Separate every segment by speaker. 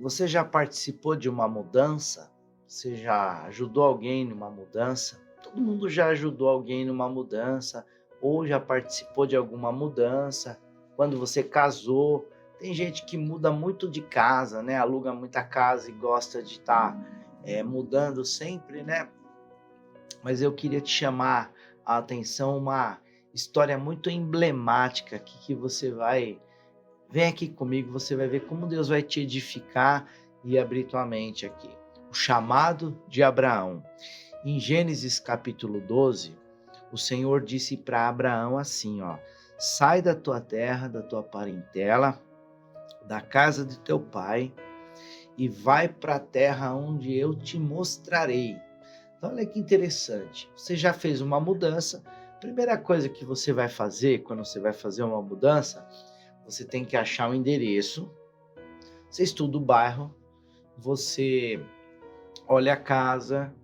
Speaker 1: Você já participou de uma mudança? Você já ajudou alguém numa mudança? Todo mundo já ajudou alguém numa mudança ou já participou de alguma mudança. Quando você casou, tem gente que muda muito de casa, né? Aluga muita casa e gosta de estar mudando sempre, né? Mas eu queria te chamar a atenção uma história muito emblemática aqui que você vai. Vem aqui comigo, você vai ver como Deus vai te edificar e abrir tua mente aqui. O chamado de Abraão. Em Gênesis capítulo 12, o Senhor disse para Abraão assim, ó: sai da tua terra, da tua parentela, da casa de teu pai e vai para a terra onde eu te mostrarei. Então, olha que interessante. Você já fez uma mudança. Primeira coisa que você vai fazer quando você vai fazer uma mudança, você tem que achar o endereço, você estuda o bairro, você olha a casa,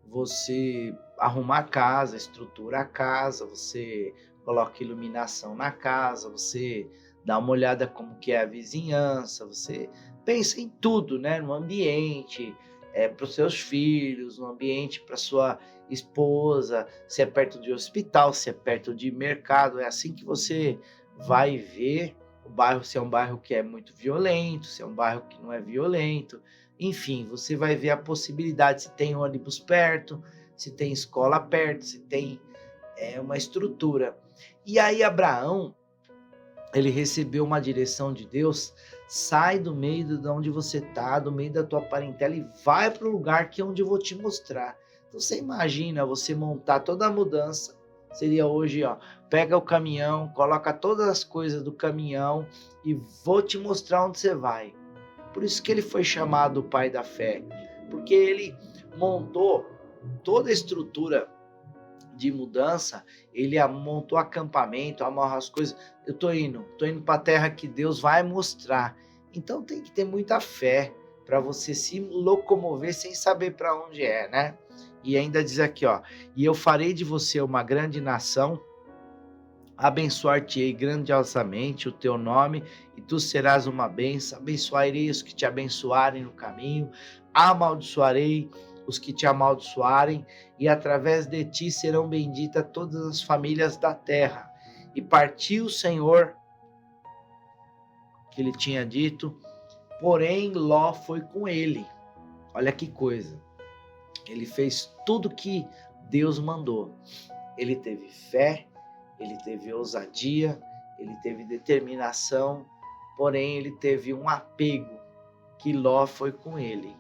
Speaker 1: você arruma a casa, estrutura a casa, você coloca iluminação na casa, você dá uma olhada como que é a vizinhança, você pensa em tudo, né? No ambiente, para os seus filhos, no ambiente para sua esposa, se é perto de hospital, se é perto de mercado, é assim que você vai ver o bairro, se é um bairro que é muito violento, se é um bairro que não é violento. Enfim, você vai ver a possibilidade se tem ônibus perto, se tem escola perto, se tem uma estrutura. E aí Abraão, ele recebeu uma direção de Deus: sai do meio de onde você está, do meio da tua parentela e vai para o lugar que é onde eu vou te mostrar. Então você imagina você montar toda a mudança, seria hoje, ó, pega o caminhão, coloca todas as coisas do caminhão e vou te mostrar onde você vai. Por isso que ele foi chamado o pai da fé, porque ele montou toda a estrutura de mudança, ele montou acampamento, amarrou as coisas. Eu tô indo para a terra que Deus vai mostrar. Então tem que ter muita fé para você se locomover sem saber para onde é, né? E ainda diz aqui, ó: e eu farei de você uma grande nação, abençoar-te-ei grandiosamente o teu nome, e tu serás uma bênção. Abençoarei os que te abençoarem no caminho, amaldiçoarei os que te amaldiçoarem, e através de ti serão benditas todas as famílias da terra. E partiu o Senhor, que ele tinha dito, porém Ló foi com ele. Olha que coisa. Ele fez tudo que Deus mandou. Ele teve fé, ele teve ousadia, ele teve determinação, porém ele teve um apego, que Ló foi com ele.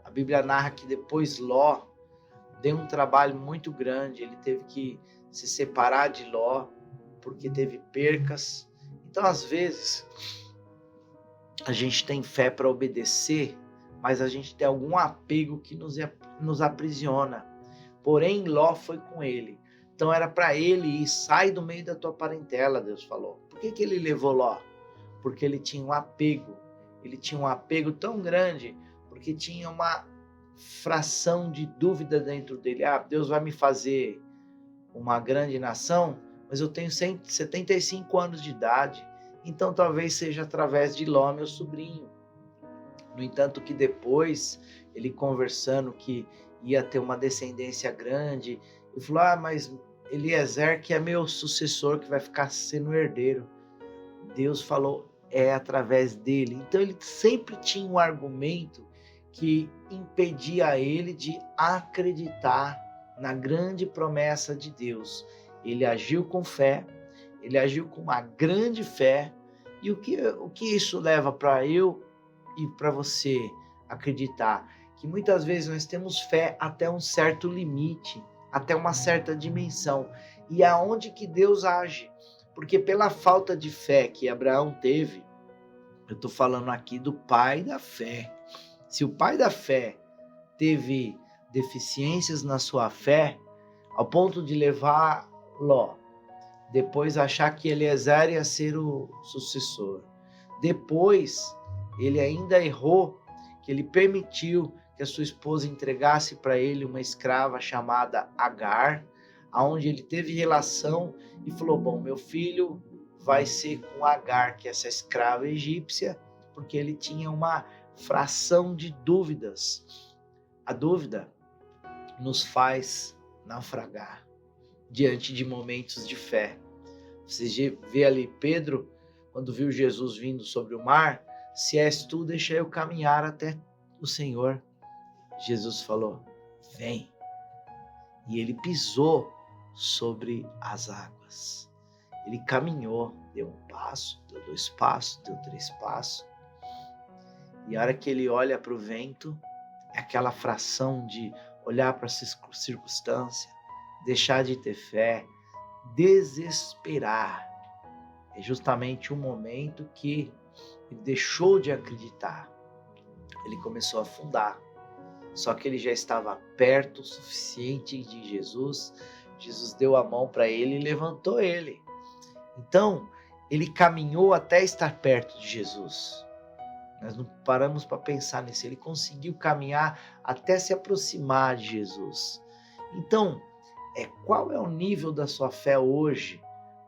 Speaker 1: A Bíblia narra que depois Ló deu um trabalho muito grande, ele teve que se separar de Ló, porque teve percas. Então, às vezes, a gente tem fé para obedecer, mas a gente tem algum apego que nos aprisiona. Porém, Ló foi com ele. Então era para ele ir, sai do meio da tua parentela, Deus falou. Por que ele levou Ló? Porque ele tinha um apego. Ele tinha um apego tão grande, porque tinha uma fração de dúvida dentro dele. Ah, Deus vai me fazer uma grande nação, mas eu tenho 75 anos de idade. Então talvez seja através de Ló, meu sobrinho. No entanto, que depois, ele conversando que ia ter uma descendência grande, ele falou: ah, mas Eliezer que é meu sucessor, que vai ficar sendo herdeiro. Deus falou: é através dele. Então ele sempre tinha um argumento que impedia ele de acreditar na grande promessa de Deus. Ele agiu com fé, ele agiu com uma grande fé. E o que isso leva para eu e para você acreditar? Que muitas vezes nós temos fé até um certo limite, até uma certa dimensão. E aonde que Deus age? Porque pela falta de fé que Abraão teve, eu estou falando aqui do pai da fé. Se o pai da fé teve deficiências na sua fé, ao ponto de levar Ló, depois achar que Eliezer ia ser o sucessor. Depois, ele ainda errou, que ele permitiu que a sua esposa entregasse para ele uma escrava chamada Agar, aonde ele teve relação e falou: bom, meu filho vai ser com Agar, que é essa escrava egípcia, porque ele tinha uma fração de dúvidas. A dúvida nos faz naufragar diante de momentos de fé. Você vê ali Pedro, quando viu Jesus vindo sobre o mar, se és tu, deixa eu caminhar até o Senhor. Jesus falou, vem. E ele pisou sobre as águas. Ele caminhou, deu um passo, deu 2 passos, deu 3 passos. E a hora que ele olha para o vento, é aquela fração de olhar para a circunstância, deixar de ter fé, desesperar. É justamente o momento que ele deixou de acreditar. Ele começou a afundar. Só que ele já estava perto o suficiente de Jesus. Jesus deu a mão para ele e levantou ele. Então, ele caminhou até estar perto de Jesus. Nós não paramos para pensar nisso. Ele conseguiu caminhar até se aproximar de Jesus. Então, qual é o nível da sua fé hoje?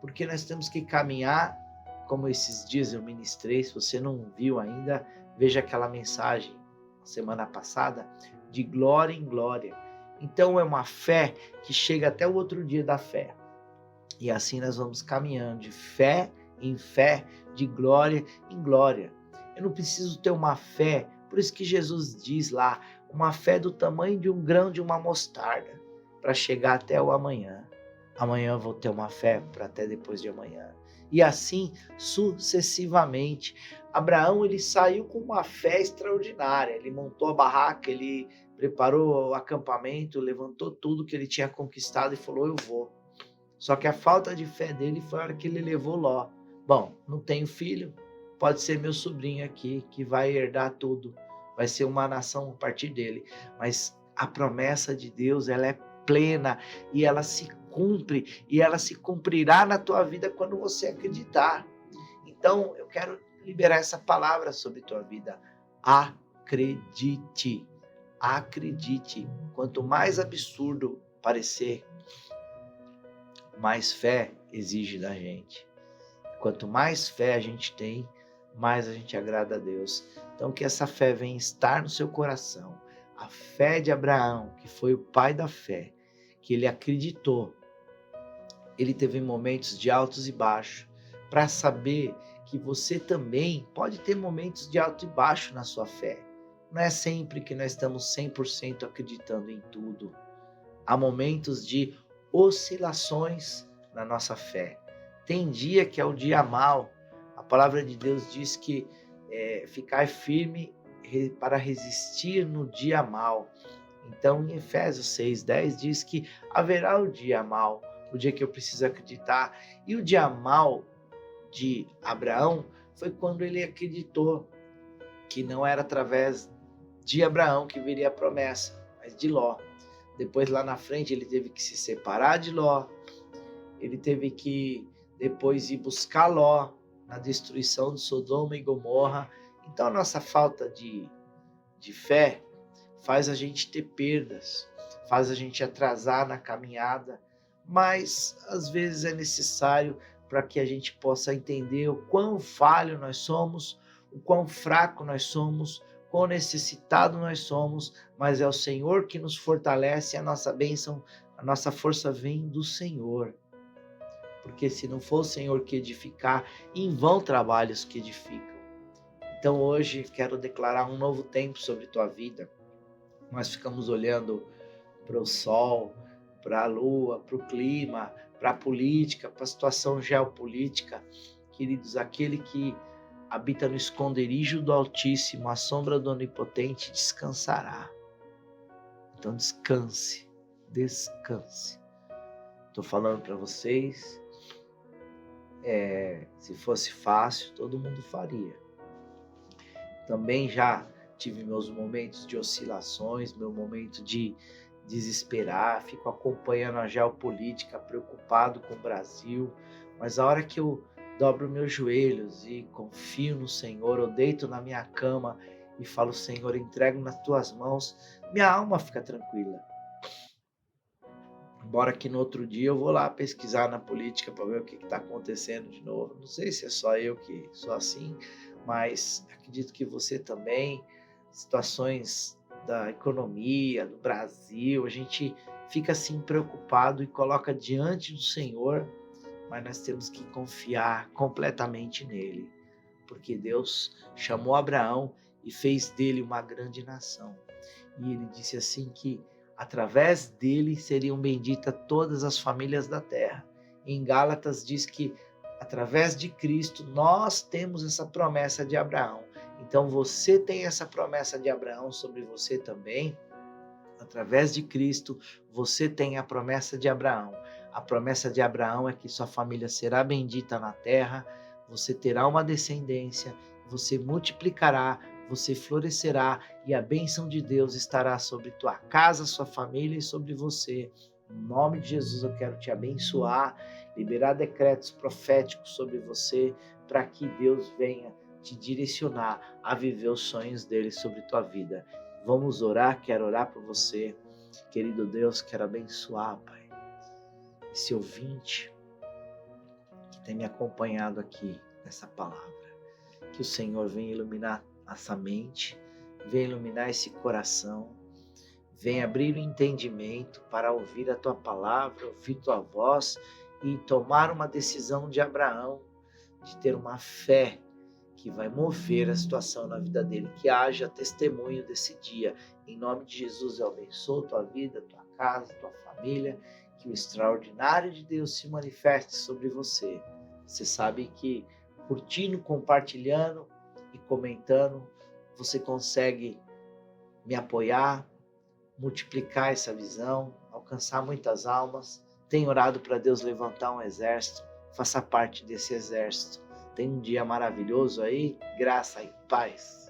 Speaker 1: Porque nós temos que caminhar, como esses dias eu ministrei. Se você não viu ainda, veja aquela mensagem semana passada, de glória em glória. Então é uma fé que chega até o outro dia da fé. E assim nós vamos caminhando de fé em fé, de glória em glória. Eu não preciso ter uma fé, por isso que Jesus diz lá, uma fé do tamanho de um grão de uma mostarda, para chegar até o amanhã. Amanhã eu vou ter uma fé para até depois de amanhã. E assim sucessivamente. Abraão, ele saiu com uma fé extraordinária. Ele montou a barraca, ele preparou o acampamento, levantou tudo que ele tinha conquistado e falou, eu vou. Só que a falta de fé dele foi a hora que ele levou Ló. Bom, não tenho filho, pode ser meu sobrinho aqui, que vai herdar tudo. Vai ser uma nação a partir dele. Mas a promessa de Deus, ela é plena e ela se cumpre. E ela se cumprirá na tua vida quando você acreditar. Então, eu quero liberar essa palavra sobre tua vida. Acredite. Acredite. Quanto mais absurdo parecer, mais fé exige da gente. Quanto mais fé a gente tem, mais a gente agrada a Deus. Então que essa fé venha estar no seu coração. A fé de Abraão, que foi o pai da fé, que ele acreditou. Ele teve momentos de altos e baixos, para saber que você também pode ter momentos de alto e baixo na sua fé. Não é sempre que nós estamos 100% acreditando em tudo. Há momentos de oscilações na nossa fé. Tem dia que é o dia mau. A palavra de Deus diz que ficar firme para resistir no dia mau. Então, em Efésios 6:10 diz que haverá o dia mau, o dia que eu preciso acreditar. E o dia mau de Abraão foi quando ele acreditou que não era através de Abraão que viria a promessa, mas de Ló. Depois, lá na frente, ele teve que se separar de Ló. Ele teve que depois ir buscar Ló na destruição de Sodoma e Gomorra. Então, a nossa falta de fé faz a gente ter perdas, faz a gente atrasar na caminhada, mas às vezes é necessário para que a gente possa entender o quão falho nós somos, o quão fraco nós somos, quão necessitado nós somos, mas é o Senhor que nos fortalece, a nossa bênção, a nossa força vem do Senhor. Porque se não for o Senhor que edificar, em vão trabalhos que edificam. Então hoje quero declarar um novo tempo sobre tua vida. Nós ficamos olhando para o sol, para a lua, para o clima, para a política, para a situação geopolítica. Queridos, aquele que habita no esconderijo do Altíssimo, à sombra do Onipotente, descansará. Então descanse, descanse. Estou falando para vocês, se fosse fácil, todo mundo faria. Também já tive meus momentos de oscilações, meu momento de desesperar, fico acompanhando a geopolítica, preocupado com o Brasil, mas a hora que eu dobro meus joelhos e confio no Senhor, eu deito na minha cama e falo, Senhor, entrego nas tuas mãos, minha alma fica tranquila. Embora que no outro dia eu vou lá pesquisar na política para ver o que está acontecendo de novo. Não sei se é só eu que sou assim, mas acredito que você também. situações da economia, do Brasil, a gente fica assim preocupado e coloca diante do Senhor, mas nós temos que confiar completamente nele, porque Deus chamou Abraão e fez dele uma grande nação. E ele disse assim que através dele seriam benditas todas as famílias da terra. Em Gálatas diz que através de Cristo nós temos essa promessa de Abraão. Então você tem essa promessa de Abraão sobre você também. Através de Cristo, você tem a promessa de Abraão. A promessa de Abraão é que sua família será bendita na terra, você terá uma descendência, você multiplicará, você florescerá e a bênção de Deus estará sobre tua casa, sua família e sobre você. Em nome de Jesus, eu quero te abençoar, liberar decretos proféticos sobre você, para que Deus venha te direcionar a viver os sonhos dele sobre tua vida. Vamos orar, quero orar por você. Querido Deus, quero abençoar, Pai, esse ouvinte que tem me acompanhado aqui nessa palavra. Que o Senhor venha iluminar essa mente, venha iluminar esse coração, venha abrir o entendimento para ouvir a Tua palavra, ouvir Tua voz e tomar uma decisão de Abraão, de ter uma fé que vai mover a situação na vida dele, que haja testemunho desse dia. Em nome de Jesus, eu abençoo tua vida, tua casa, tua família, que o extraordinário de Deus se manifeste sobre você. Você sabe que curtindo, compartilhando e comentando, você consegue me apoiar, multiplicar essa visão, alcançar muitas almas. Tenho orado para Deus levantar um exército, faça parte desse exército. Tenha um dia maravilhoso aí, graça e paz.